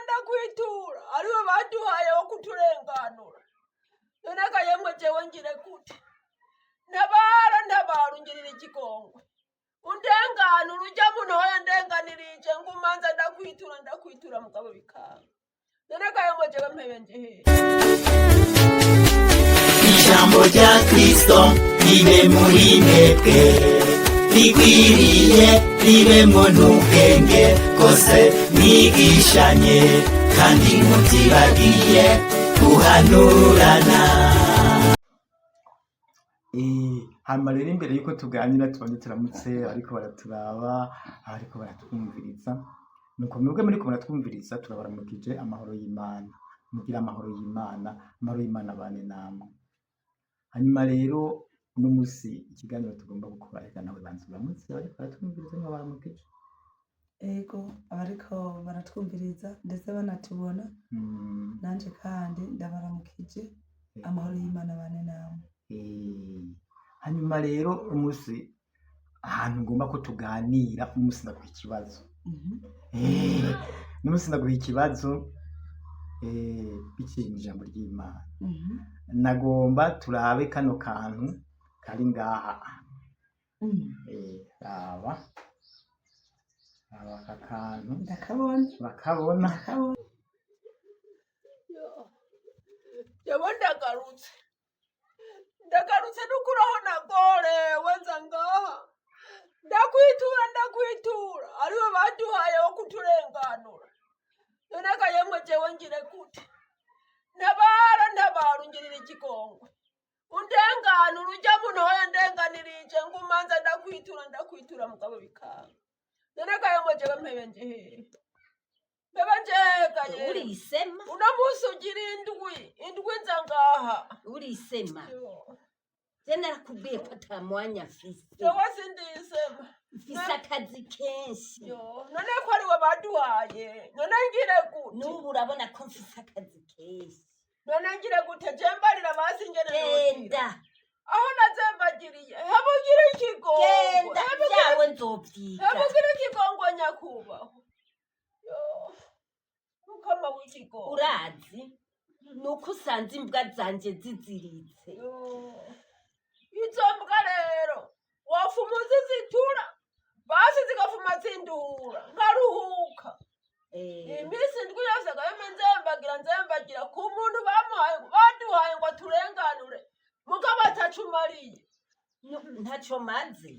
ndakwitura aribo baduhaye wo kuturenganura none yemwe jewe ngire gute ntabara ungirira ikigongwe undenganura ujya munoya ndenganirije ngumanza ndakwitura mugabo bikanga none yemwe jewe mpebe njehe ijambo rya Kristo ribe muri mwebwe rigwiriye ribemwo n'ubwenge bwose mwigishanye kandi mutibagiye guhanurana. Hanyuma rero imbere yuko tuganira tubanze turamutse ariko baraturaba ariko baratwumviriza nuko mwebwe muri ko muratwumviriza turabaramukije amahoro y'Imana mugira amahoro y'Imana bane namwe. Hanyuma rero uno musi ikiganiro tugomba gukora reka nawe banze uramutse ariko baratwumviriza baramukije. Ego abariko baratwumviriza ndetse banatubona nanje kandi ndabaramukije amahoro y'Imana bane namwe. Hanyuma rero umusi ahantu ngomba ko tuganira umusi ndaguha ikibazo. Umusi ndaguha ikibazo biciye mu ijambo ry'Imana. Nagomba turabe kano kantu kari ngaha. Aba aka kantu bakabona jewe ndagarutse nukuraho nagore wenza ngaha ndakwitura aribo baduhaye wo kuturenganura none yemwe jewe ngire gute ntabara ungirira ikigongwe undenganura ujya munoya ndenganirije ngumanza ndakwitura mugabo bikanga none yemwe jewe mpebe njehe urisema uno musi ugira indwi nza ngaha urisema tena nakubwiye ko ata mwanya mfise jewe sindisema mfise akazi kenshi none ko ariwe baduhaye none ngire gute n'ubu urabona ko mfise akazi kenshi none ngire gute jembarira basi ngene genda aho nazembagiriye hebugire ikigongo genda byawe nzovyiga hebugire ikigongo nyakubahwa mukama w'ikigongo urazi nuko usanze imbwa zanje ziziritse izo mbwa rero wafuma uzizitura basi zigafuma zindura nkaruhuka imisi ndwi yose gaheme nzembagira ku muntu baduhaye ngo turenganure mugabo atacumariye ntacyo maze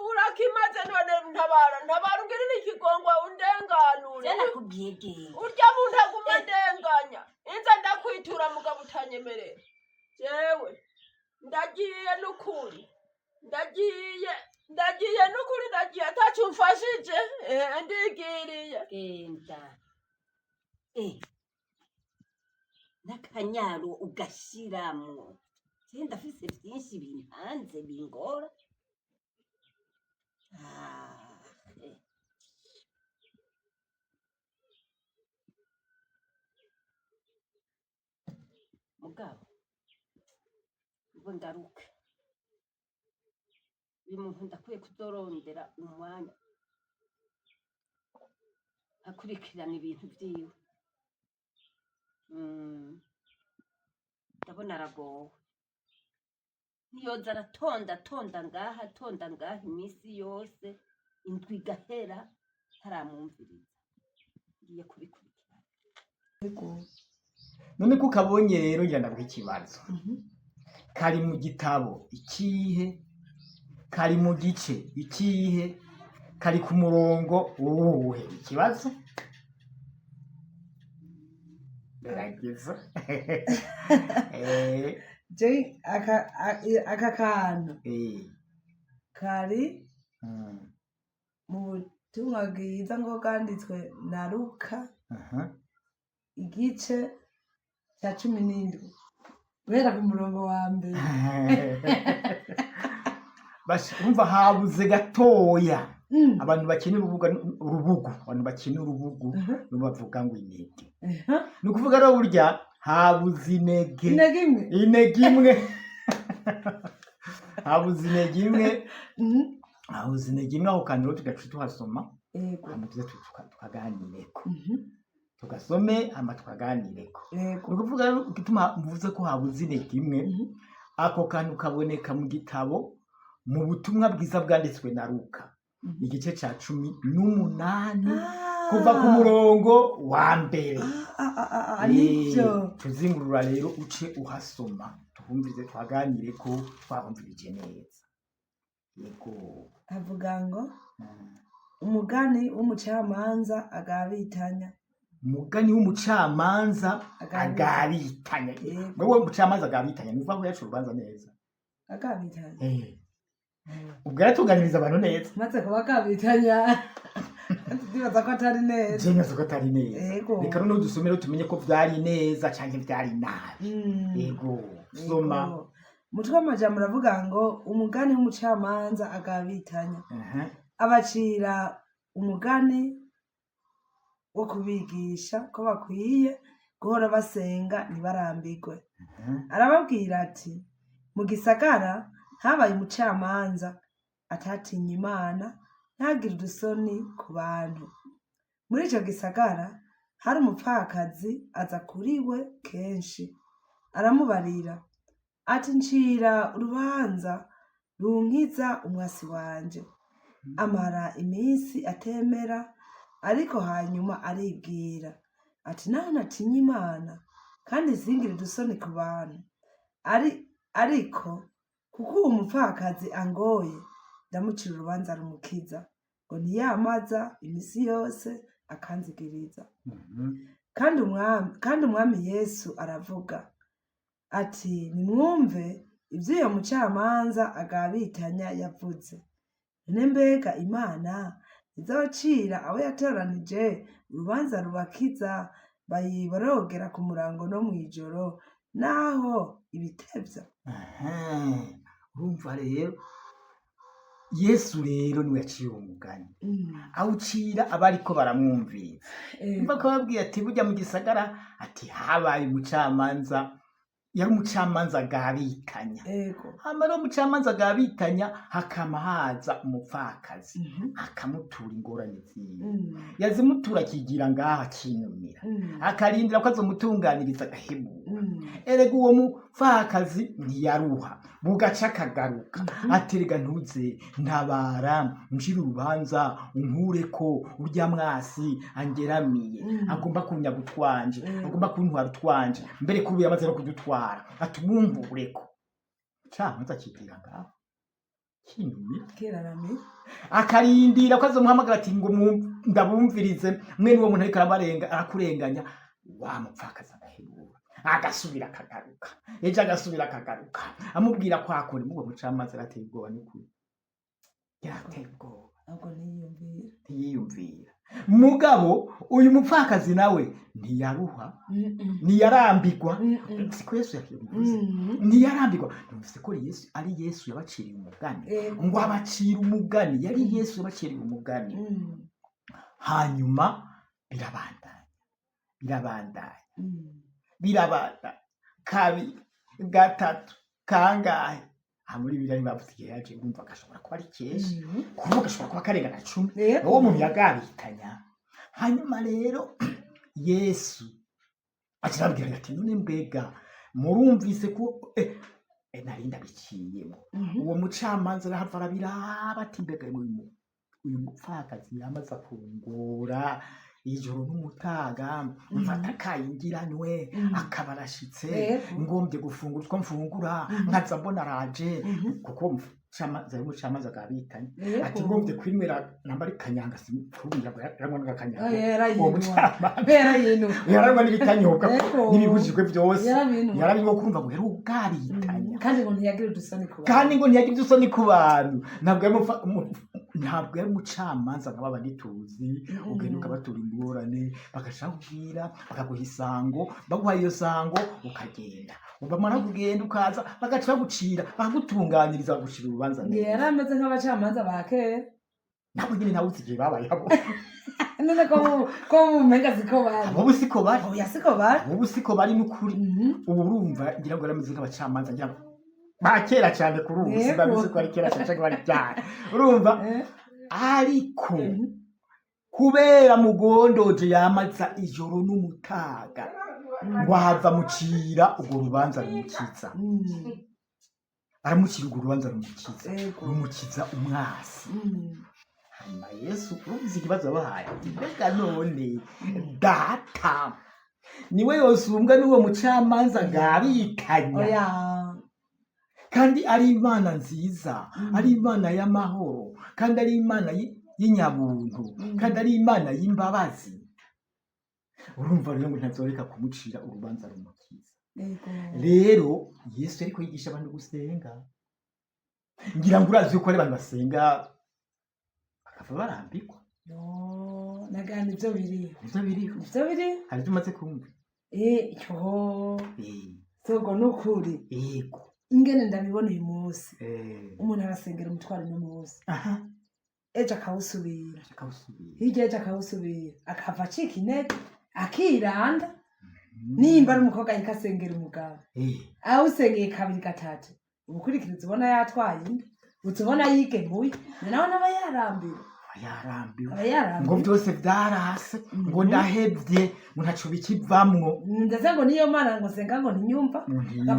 urakimaze none ntabara ungirira ikigongwe undenganure jana kubwiye genda urya muntu aguma ndenganya inza ndakwitura mugabo utanyemerera jewe ndagiye n'ukuri atacu mfashije ndigiriye genda n'akanyaro ugashiramwo je ndafise vyinshi bintanze bingora mugabo ubwo ngaruke uyu muntu ndakwiye kuzorondera umwanya akurikirana ibintu vyiwe ndabona aragowe niyoza aratonda ngaha imisi yose indwi igahera ntaramwumviriza ngiye kubikurikirana. None ko kabonye rero ngira ndaguha ikibazo. Kari mu gitabo ikihe, kari mu gice ikihe, kari ku murongo uwuhe ikibazo ndageza je aka kantu kari mu butumwa bwiza ngo bwanditswe na Luka igice cya 17 guhera ku murongo wa mbere. Basi umva habuze gatoya abantu bakenera urubugu abantu bakenera urubugu bavuga ngo intege ni ukuvuga rero burya habuze intege imwe habuze intege imwe aho kandi rero tugaca tuhasoma tukaganireko tugasome hama twaganireko. yego Ni ukuvuga rero igituma mvuze ko habuze intege imwe, ako kantu kaboneka mu gitabo mu butumwa bwiza bwanditswe na Luka igice ca 18 kuva ku murongo wa mbere. nivyo Tuzingurura rero uce uhasoma tuhumvize twaganire ko twahumvirije neza. Yego. avuga ngo umugani w'umucamanza agabitanya. Umugani w'umucamanza Agabitanya. agabitanya. Yego. Wewe umucamanza agabitanya nuva ko yacu urubanza neza. Agabitanya. Ubwo yatuganiriza abantu neza. maze kuba agabitanya ndibaza ko atari neza. Je neza ko atari neza. Yego. Reka no dusomero tumenye ko vyari neza canke vyari nabi. Yego. Soma. Umutwe w'amajambo uravuga ngo umugani w'umucamanza agabitanya. Abacira umugani wo kubigisha ko bakwiye guhora basenga ntibarambirwe. Arababwira ati mu gisagara habaye umucamanza atatinya Imana ntagire udusoni ku bantu. Muri ico gisagara hari umupfakazi aza kuri we kenshi aramubarira ati ncira urubanza runkiza umwasi wanje. Amara iminsi atemera, ariko hanyuma aribwira ati naho natinya Imana kandi zingire udusoni ku bantu, ariko kuko uwo mupfakazi angoye ndamucira urubanza rumukiza, ngo ntiyamaza imisi yose akanzigiriza. Kandi umwami Yesu aravuga ati nimwumve ivy'uyo mucamanza agabitanya yavuze. None mbega Imana izocira abo yatoranije urubanza rubakiza bayiborogera ku murango no mw'ijoro naho ibitevya? Urumva rero Yesu rero niwe yaciye uwo mugani awucira abariko baramwumvira. Umva ko babwiye ati burya mu gisagara ati habaye umucamanza, yari umucamanza agabitanya. Hama rero umucamanza agabitanya hakama haza umupfakazi akamutura ingorane ziwe. Yazimutura akigira ngaho akinumira akarindira ko azomutunganiriza agahebura. Erega uwo mupfakazi ntiyaruha bugaca akagaruka aterega ntuze ntabara ncira urubanza unkureko urya mwasi angeramiye agomba kunyaga utwanje agomba kuntwara utwanje mbere kubu yamaze no kudutwara atumwumvureko. Camanza kigira ngaho kinumira Kirarame akarindira ko azomuhamagara ati ngo ndabumvirize mwe niwo muntu ariko arakurenganya. Wa mupfakazi agahebura agasubira akagaruka, ejo agasubira akagaruka amubwira ko akora. Mugo mucamanza arateye ubwoba n'ukuri, yarateye ubwoba ahubwo ntiyiyumvira. Mugabo uyu mupfakazi nawe ntiyaruha ntiyarambirwa. Siko Yesu yakivuze ntiyarambirwa. Numvise ko Yesu ari Yesu yabaciriye umugani ngo abacira umugani, yari Yesu yabaciriye umugani. Hanyuma birabanda kabiri gatatu kangahe muri bibiri bavuze igihe yaje urumva gashobora kuba ari keshi kuvuga gashobora kuba karenga na 10 uwo muntu yagabitanya. Hanyuma rero Yesu akirabwira ati none mbega murumvise ko narinda biciyemo. Uwo mucamanza arahava arabiraba ati mbega uyu mupfakazi yamaze kungora ijoro n'umutaga mfata kayingiranywe akabarashitse ngombye gufungura utwo mfungura nkaza mbona araje kuko umucamanza agabitanye ati ngombye kwinywera nambari kanyanga simfurira yaranywa n'akanyanga. Uwo mucamanza yaranywa n'ibitanyobwa n'ibibujijwe byose yarabingo kurumva ngo yarugabitanya kandi ngo ntiyagira udusoni ku bantu. Ntabwo yari umucamanza nk'aba ndituzi ugenda ukabatura ingorane bagashaka kubwira bakaguha isango baguha iyo sango ukagenda ubamara kugenda ukaza bagaca bagucira bakagutunganiriza bagushira urubanza neza. Yari ameze nk'abacamanza ba kera ntabwo nyine nawe uzi igihe babayeho. none ko mumenga siko bari ubu siko bari ubu siko bari n'ukuri. Ubu urumva ngira ngo yarameze nk'abacamanza ngira ngo ba kera cyane kuri ubu simbabizi ko ari kera cyane bari cyane urumva. Ariko kubera mugondoje yamaza ijoro n'umutaga ngo ahava mucira urwo rubanza rumukiza aramucira urwo rubanza rumukiza umwasi hanyuma Yesu uvuze ikibazo abahaye ati mbega none data niwe yosumbwa n'uwo mucamanza ngabikanya kandi ari Imana nziza ari Imana y'amahoro kandi ari Imana y'inyabuntu kandi ari Imana y'imbabazi urumva rero ngo ntazoreka kumucira urubanza rumukiza rero Yesu ariko yigisha abantu gusenga ngira ngo urazi yuko ari abantu basenga bakava barambikwa nagana ivyo biri hari tumaze kumva sogo nukuri yego ingene ndabibona uyu munsi umuntu arasengera umutwaro n'umunsi ejo akawusubira hirya ejo akawusubira akava acika intege akiranda nimba ari umukobwa ariko asengera umugabo awusengeye kabiri gatatu ubukurikiriza ubona yatwaye inda utubona yigemuye nawe naba yarambiwe ngo byose byarase ngo ndahebye ngo ntaco bikivamwo ndetse ngo niyo Mana ngo senga ngo ntinyumva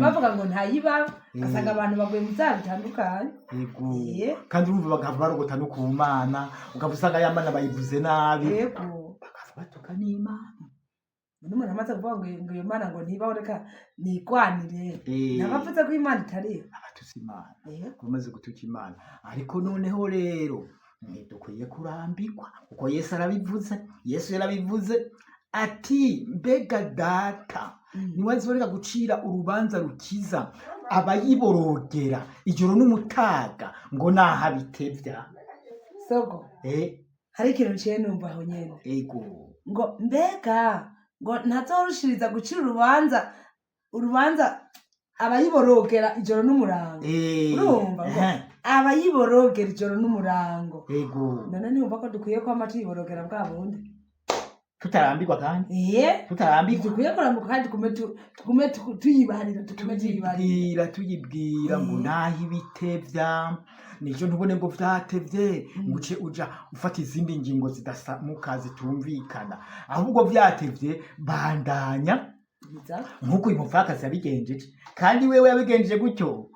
bavuga ngo ntayibaba asanga abantu baguye mu byaha bitandukanye yego kandi urumva bagava barogota no ku Mana ukabusanga ya Mana bayivuze nabi yego bakava batuka n'Imana n'umuntu amaze kuvuga ngo iyo Mana ngo ntibaho reka nigwanire nabavuze ko Imana itari abatutsi Imana bamaze gutuka Imana ariko noneho rero ntidukwiye kurambikwa kuko Yesu yarabivuze ati mbega data niwe azoreka gucira urubanza rukiza abayiborogera ijoro n'umutaga ngo naha bitevya sogo hari ikintu ciye numva aho nyene ego ngo mbega ngo ntazorushiriza gucira urubanza abayiborogera ijoro n'umurango urumva ngo abayiborogera ijoro n'umurango ego none niyumva ko dukwiye ko amaciyiborogera bwa bundi tutarambirwa kandi tutarambirwa dukwiye kurambuka kandi tugume tuyibarira tuyibwira ngo naho ibitevya nijo ntubone ngo vyatevye nguce uja ufata izindi ngingo zidasamuka zitumvikana ahubwo vyatevye bandanya nkuko uyu mupfakazi yabigenjeje kandi wewe yabigenjeje gutyo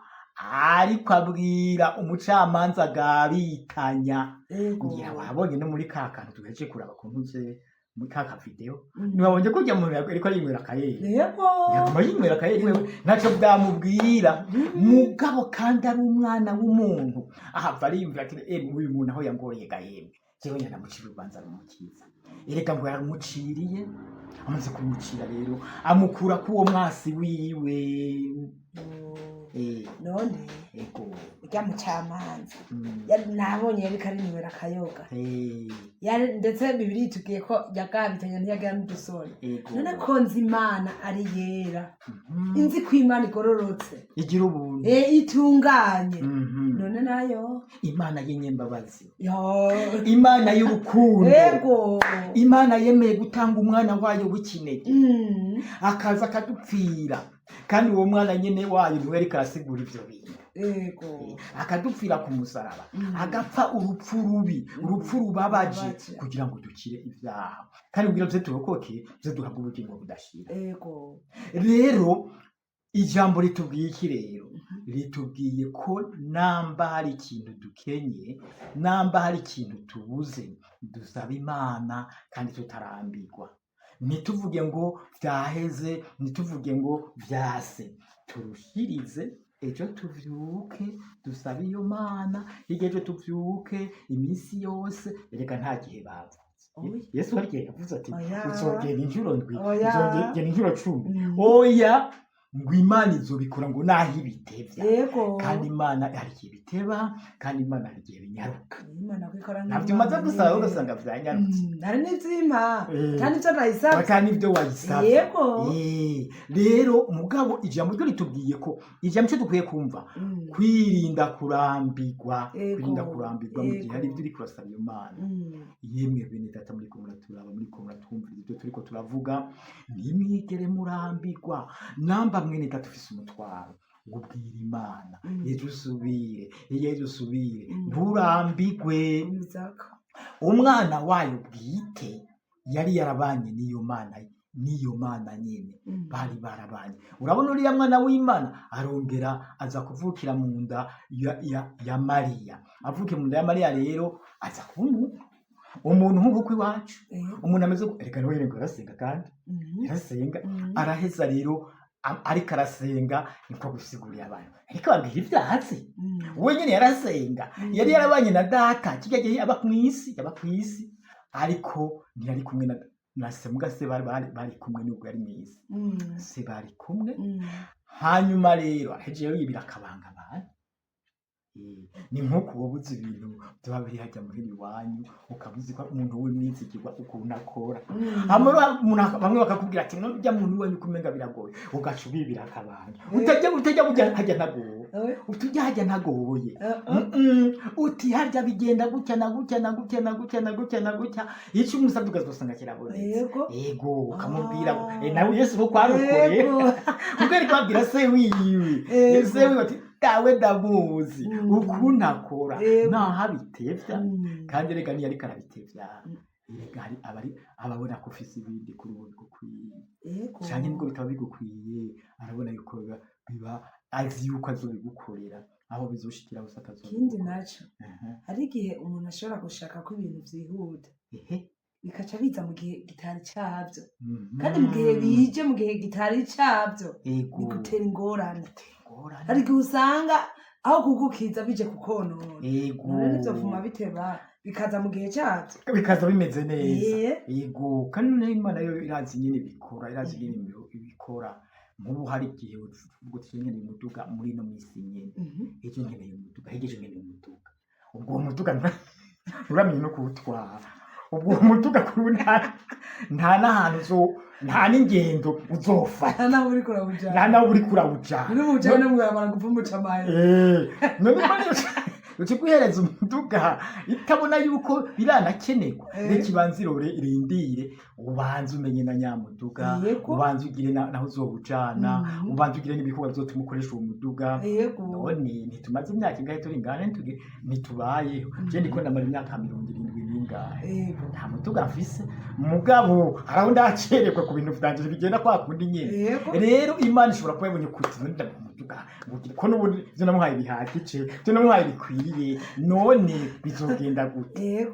ariko abwira umucamanza agabitanya ngira wabonye no muri ka kantu tugejeje kuraba ku ntuze muri ka video niwabonye ko ujya mu ariko yinywera akayeri yaguma yinywera akayeri wewe ntaco bwamubwira mugabo kandi ari umwana w'umuntu ahava arimvira ati uyu muntu aho yangoreye gahembe jewe nyana mucira urubanza rumukiza ereka ngo yaramuciriye amaze kumucira rero amukura ku uwo mwasi wiwe none ego ujya mu camanza nabonye yariko arinywera akayoga ndetse bibiri tugiye ko yagabitanya ntiyagera n'udusoni none ko nzi Imana ari yera inzi ko Imana igororotse igira ubuntu itunganye none nayo Imana y'inyembabazi Imana y'urukundo yego Imana yemeye gutanga umwana wayo w'ikinege akaza akadupfira kandi uwo mwana nyene wayo niwe ariko arasigura ivyo bintu yego akadupfira ku musaraba agapfa urupfu rubi urupfu rubabaje kugira ngo dukire ivyaha kandi kugira ngo turokoke duhabwe ubugingo budashira yego rero ijambo ritubwiye iki rero ritubwiye ko namba hari ikintu dukenye namba hari ikintu tubuze dusaba Imana kandi tutarambirwa ntituvuge ngo vyaheze ntituvuge ngo vyase turushirize ejo tuvyuke dusabe iyo Mana hirya ejo tuvyuke iminsi yose ereka nta gihe bavuze Yesu hari igihe yavuze ati uzogenda inshuro ndwi uzogenda inshuro 10 oya ngo Imana izobikora ngo naho ibitevya kandi Imana hari igihe biteba kandi Imana hari igihe binyaruka navyo umaze gusaba ugasanga vyanyarutse hari n'ivyima kandi ivyo nayisaba kandi ivyo wayisaba rero mugabo ijambo ryo ritubwiye ko ijambo cyo dukwiye kumva kwirinda kurambirwa mu gihe hari ibyo uri kurasaba Imana yemwe bene data muri ko muraturaba muri ko muratwumvira ibyo turiko turavuga ntimwigere murambirwa namba mwene data ufise umutwaro ubwira Imana ejo usubire nturambirwe umwana wayo bwite yari yarabanye n'iyo mana nyene bari barabanye. Urabona uriya mwana w'Imana arongera aza kuvukira mu nda ya Mariya. Avuke mu nda ya Mariya rero aza kuba umuntu nk'uko iwacu, umuntu ameze reka nawe ngo arasenga kandi arasenga araheza rero ariko arasenga niko gusigurira abantu ariko babwira ivyatsi wenyine yarasenga yari yarabanye na data kijya gihe aba kwisi ariko ntiyari kumwe na se muga se bari kumwe n'ubwo yari mwisi se bari kumwe hanyuma rero ahejeyo yibira akabanga abantu ni nk'uko wobuze ibintu byaba biri hajya muri iwanyu ukabuzi ko umuntu w'imwizigirwa ukuntu akora bamwe bakakubwira ati nujya muntu wanyu kumenga biragoye ugaca ubibira akabanga utajya bujya hajya ntagoye utujya hajya ntagoye uti harya bigenda gutya na gutya na gutya na gutya na gutya na gutya icyo umusabye ukazosanga kirabonetse yego ukamubwira nawe Yesu ko kwarukoreye kuko ari kwabwira se wiwe se wiwe ati dawe ndamuzi ukuntu akora naho abitevya kandi rega niyo ariko arabitevya rega hari ababona ko ufise ibindi kuri ubu bigukwiye canke nubwo bitaba bigukwiye arabona yuko biba azi yuko azobigukorera aho bizoshikira gusa akazoba ikindi naco hari igihe umuntu ashobora gushaka ko ibintu vyihuta bikaca biza mu gihe gitari cabyo kandi mu gihe bije mu gihe gitari cabyo bigutera ingorane hari igihe usanga aho kugukiza bije kukonona none nivyo vuma biteba bikaza mu gihe cabyo bikaza bimeze neza yego kandi n'Imana yo irazi nyine bikora irazi nyine ibikora nk'ubu hari igihe ubwo tunyene umuduga muri no misi nyene ejo nyene umuduga hegeje nyene umuduga ubwo umuduga uramenye no kuwutwara ubwo umuduga kuri nta n'ahantu nta n'ingendo uzofata nta nawe uriko urawujana nta nawe uriko urawujana uri mujane mugabana gupfumuca amaye none uci guhereza umuduga itabona yuko biranakenerwa n'ikibanza irindire ubanza umenye na nyamuduga ubanza ugire naho uzowujana ubanza ugire n'ibikorwa bizotuma ukoresha uwo muduga none ntitumaze imyaka ingahe turi ingane ntitubayeho je ndiko ndamara imyaka 70 n'ingahe nta muduga mfise mugabo haraho ndacererwa ku bintu vyanje bigenda kwa kundi nyene rero Imana ishobora kuba yabonye kuti nda umuduga ko n'ubundi byo namuhaye bihagije byo namuhaye bikwiye none bizogenda gute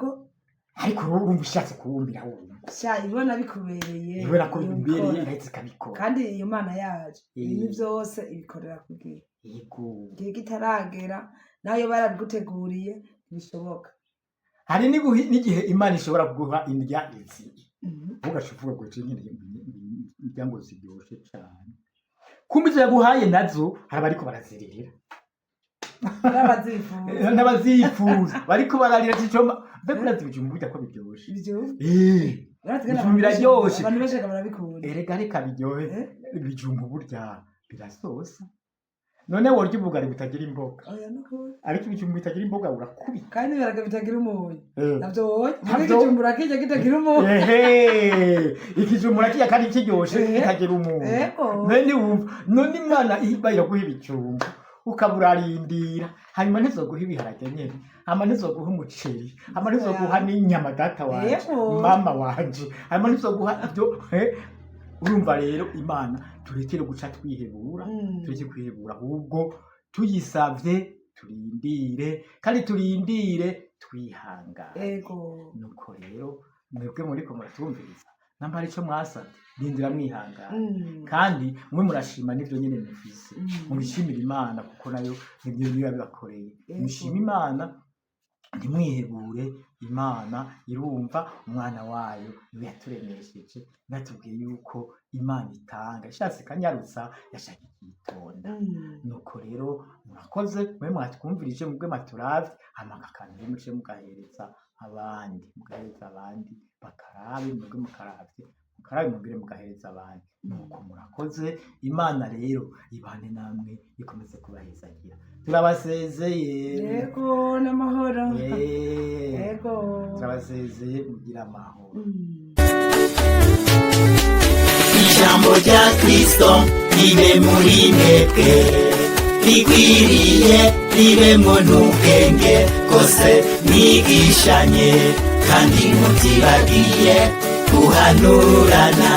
ariko urumva ushatse kuwumbira wumva ibona bikubereye ibona ko bimbereye irahetse ikabikora kandi iyo Mana yaje ibintu byose ibikorera kugira igihe kitaragera nayo barabiguteguriye bishoboka hari n'igihe Imana ishobora kuguha indya izi ugashuvuga ngo nyine indya ngo ziryoshe cyane kumbe yaguhaye nazo hari bariko barazirira n'abazifuza bariko bararira cicoma mbega ibijumbu bijya ko biryoshe ibijumbu biraryoshe abantu bashaka barabikunda erega reka biryohe ibijumbu burya birasosa none worya ubugari butagira imboga ariko ibijumbu bitagira imboga urakubita kandi biraga bitagira umunyu navyo wowe ikijumbu rakijya kitagira umunyu ikijumbu rakijya kandi kiryoshe kitagira umunyu none Imana ibayira guha ibijumbu ukaburarindira hanyuma ntizoguha ibiharage nyene hanyuma ntizoguha umuceri hanyuma ntizoguha n'inyama data wanje mama wanje hanyuma ntizoguha ibyo urumva rero Imana turekere guca twihebura tureke kwihebura ahubwo tuyisavye turindire kandi turindire twihangana nuko rero mwebwe muriko muratumviriza nambara ico mwasavye rindira mwihangana kandi mwe murashima n'ivyo nyene mufise mubishimira Imana kuko nayo nivyo niyo yabibakoreye mushima Imana ntimwihebure Imana irumva umwana wayo niwe yaturemesheje natubwiye yuko Imana itanga ishatse kanyarutsa yashaka ikitonda nuko rero murakoze mwe mwatwumvirije mubwe maturavye amaka kandi muce mugahereza abandi bakarabe mubwe mukaravye mukarabe mubwire mugahereza abandi nuko murakoze Imana rero ibane namwe ikomeze kubahezagira turabasezeye yego n'amahoro yego turabasezeye mugira amahoro ijambo rya Kristo ribe muri mwebwe rigwiriye ribemwo n'ubwenge bwose mwigishanye kandi mutibagiye guhanurana